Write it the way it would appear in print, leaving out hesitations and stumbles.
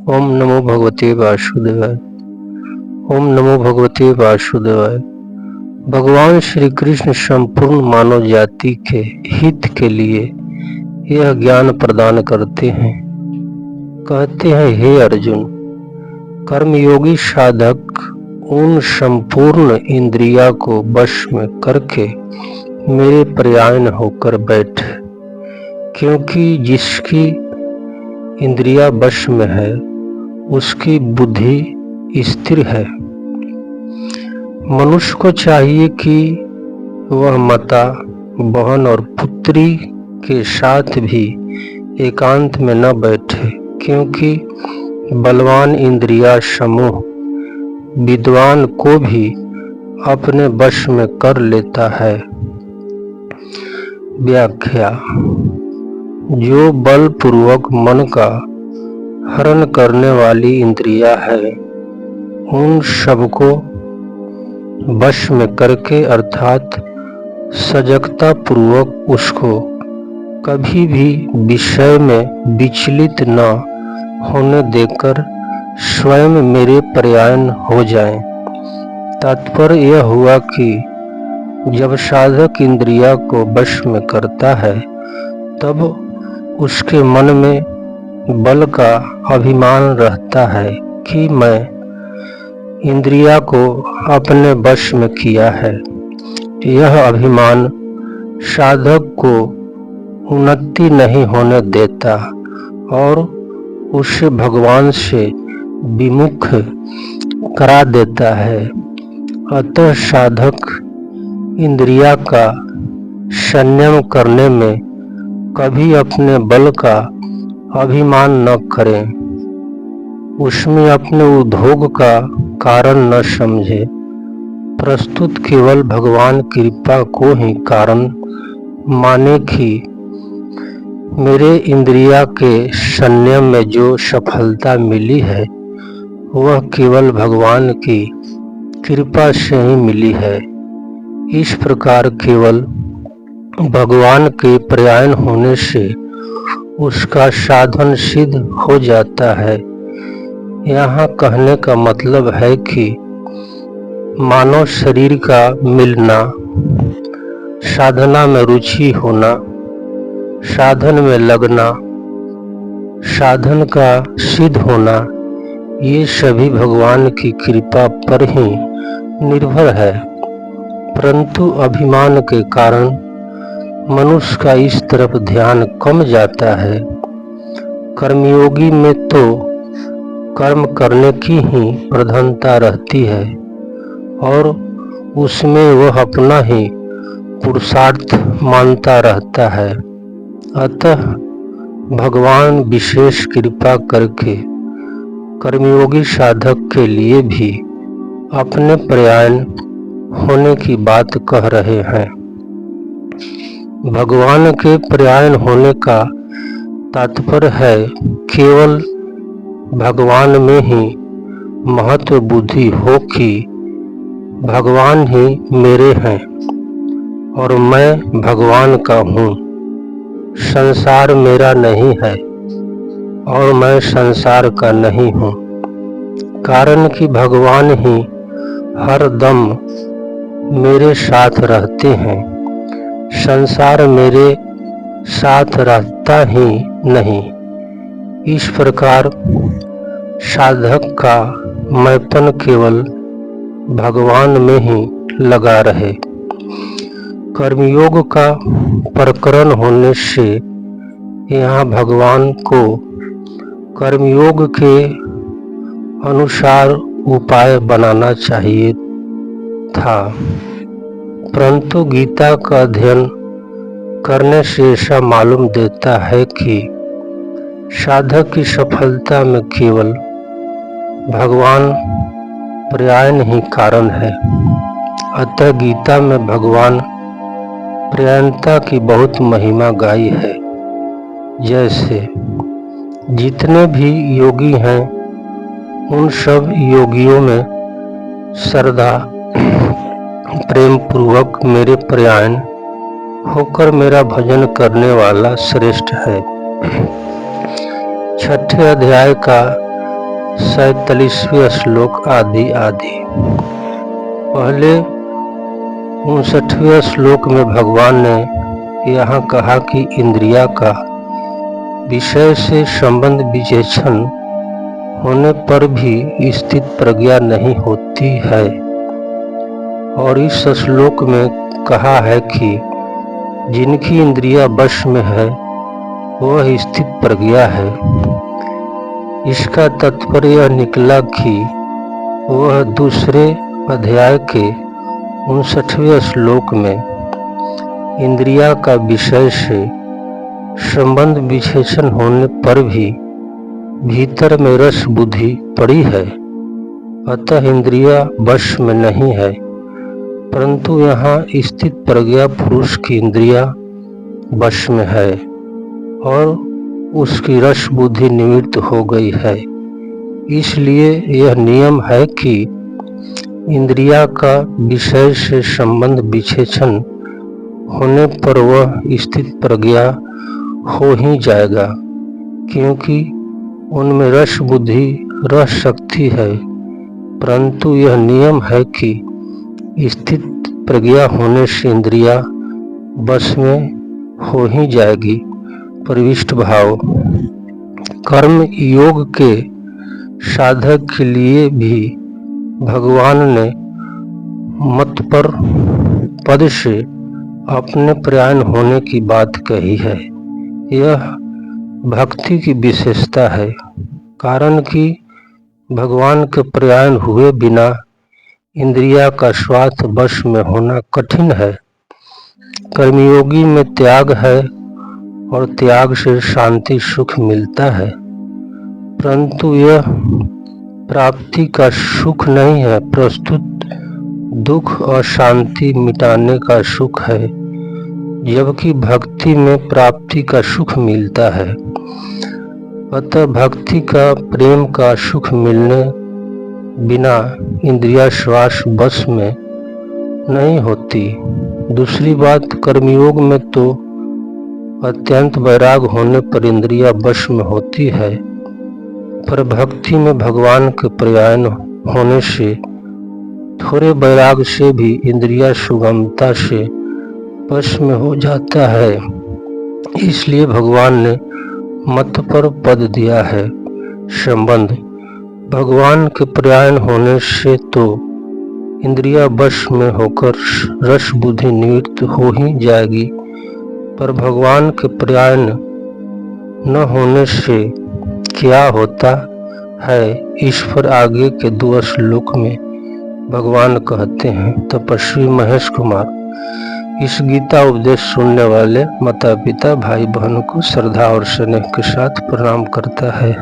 ओम नमो भगवते वासुदेवाय। ओम नमो भगवते वासुदेवाय। भगवान श्री कृष्ण संपूर्ण मानव जाति के हित के लिए यह ज्ञान प्रदान करते हैं। कहते हैं, हे अर्जुन, कर्मयोगी साधक उन संपूर्ण इंद्रिया को वश में करके मेरे पर्यायन होकर बैठे, क्योंकि जिसकी इंद्रिया वश में है उसकी बुद्धि स्थिर है। मनुष्य को चाहिए कि वह माता, बहन और पुत्री के साथ भी एकांत में न बैठे, क्योंकि बलवान इंद्रिया समूह विद्वान को भी अपने वश में कर लेता है। व्याख्या: जो बलपूर्वक मन का हरण करने वाली इंद्रिया है, उन सबको वश में करके अर्थात सजगता पूर्वक उसको कभी भी विषय में विचलित न होने देकर स्वयं मेरे पर्यायन हो जाएं। तात्पर्य यह हुआ कि जब साधक इंद्रिया को वश में करता है, तब उसके मन में बल का अभिमान रहता है कि मैं इंद्रिया को अपने वश में किया है। यह अभिमान साधक को उन्नति नहीं होने देता और उसे भगवान से विमुख करा देता है। अतः साधक इंद्रिया का संयम करने में कभी अपने बल का अभिमान न करें, उसमें अपने उद्योग का कारण न समझे, प्रस्तुत केवल भगवान कृपा को ही कारण माने कि मेरे इंद्रिया के संयम में जो सफलता मिली है वह केवल भगवान की कृपा से ही मिली है। इस प्रकार केवल भगवान के पर्यायन होने से उसका साधन सिद्ध हो जाता है। यहाँ कहने का मतलब है कि मानव शरीर का मिलना, साधना में रुचि होना, साधन में लगना, साधन का सिद्ध होना, ये सभी भगवान की कृपा पर ही निर्भर है। परंतु अभिमान के कारण मनुष्य का इस तरफ ध्यान कम जाता है। कर्मयोगी में तो कर्म करने की ही प्रधानता रहती है और उसमें वह अपना ही पुरुषार्थ मानता रहता है। अतः भगवान विशेष कृपा करके कर्मयोगी साधक के लिए भी अपने पर्यायन होने की बात कह रहे हैं। भगवान के पर्यायन होने का तात्पर्य है केवल भगवान में ही महत्व बुद्धि हो कि भगवान ही मेरे हैं और मैं भगवान का हूँ। संसार मेरा नहीं है और मैं संसार का नहीं हूँ, कारण कि भगवान ही हर दम मेरे साथ रहते हैं। संसार मेरे साथ रहता ही नहीं। इस प्रकार साधक का मैपन केवल भगवान में ही लगा रहे। कर्मयोग का प्रकरण होने से यहाँ भगवान को कर्मयोग के अनुसार उपाय बनाना चाहिए था, परंतु गीता का अध्ययन करने से ऐसा मालूम देता है कि साधक की सफलता में केवल भगवान पर्यायन ही कारण है। अतः गीता में भगवान पर्यायनता की बहुत महिमा गाई है। जैसे जितने भी योगी हैं उन सब योगियों में श्रद्धा प्रेम पूर्वक मेरे पर्यायन होकर मेरा भजन करने वाला श्रेष्ठ है। छठे अध्याय का 47वें श्लोक आदि आदि। पहले 59वें श्लोक में भगवान ने यहाँ कहा कि इंद्रिया का विषय से संबंध विचेषण होने पर भी स्थित प्रज्ञा नहीं होती है, और इस श्लोक में कहा है कि जिनकी इंद्रिया वश में है वह स्थित प्रज्ञा है। इसका तात्पर्य यह निकला कि वह दूसरे अध्याय के 59वें श्लोक में इंद्रिया का विषय से संबंध विशेषण होने पर भी भीतर में रस बुद्धि पड़ी है, अतः इंद्रिया वश में नहीं है, परंतु यहाँ स्थित प्रज्ञा पुरुष की इंद्रिया वश में है और उसकी रस बुद्धि निवृत्त हो गई है। इसलिए यह नियम है कि इंद्रिया का विषय से संबंध विशेषण होने पर वह स्थित प्रज्ञा हो ही जाएगा, क्योंकि उनमें रस बुद्धि रह सकती है, परंतु यह नियम है कि स्थित प्रज्ञा होने से इंद्रिया बस में हो ही जाएगी। प्रविष्ट भाव। कर्म योग के साधक के लिए भी भगवान ने मत पर पद से अपने प्रयाण होने की बात कही है। यह भक्ति की विशेषता है, कारण कि भगवान के प्रयाण हुए बिना इंद्रिया का स्वार्थ वश में होना कठिन है। कर्मयोगी में त्याग है और त्याग से शांति सुख मिलता है, परंतु यह प्राप्ति का सुख नहीं है, प्रस्तुत दुख और शांति मिटाने का सुख है, जबकि भक्ति में प्राप्ति का सुख मिलता है। अतः भक्ति का प्रेम का सुख मिलने बिना इंद्रिया श्वास बस में नहीं होती। दूसरी बात, कर्मयोग में तो अत्यंत वैराग होने पर इंद्रिया वश में होती है, पर भक्ति में भगवान के प्रयाण होने से थोड़े वैराग से भी इंद्रिया सुगमता से वश में हो जाता है। इसलिए भगवान ने मत पर पद दिया है। संबंध। भगवान के प्रयाण होने से तो इंद्रिया वश में होकर रस बुद्धि निवृत्त हो ही जाएगी, पर भगवान के प्रयाण न होने से क्या होता है, इस पर आगे के 2 श्लोक में भगवान कहते हैं। तपस्वी महेश कुमार इस गीता उपदेश सुनने वाले माता पिता भाई बहनों को श्रद्धा और स्नेह के साथ प्रणाम करता है।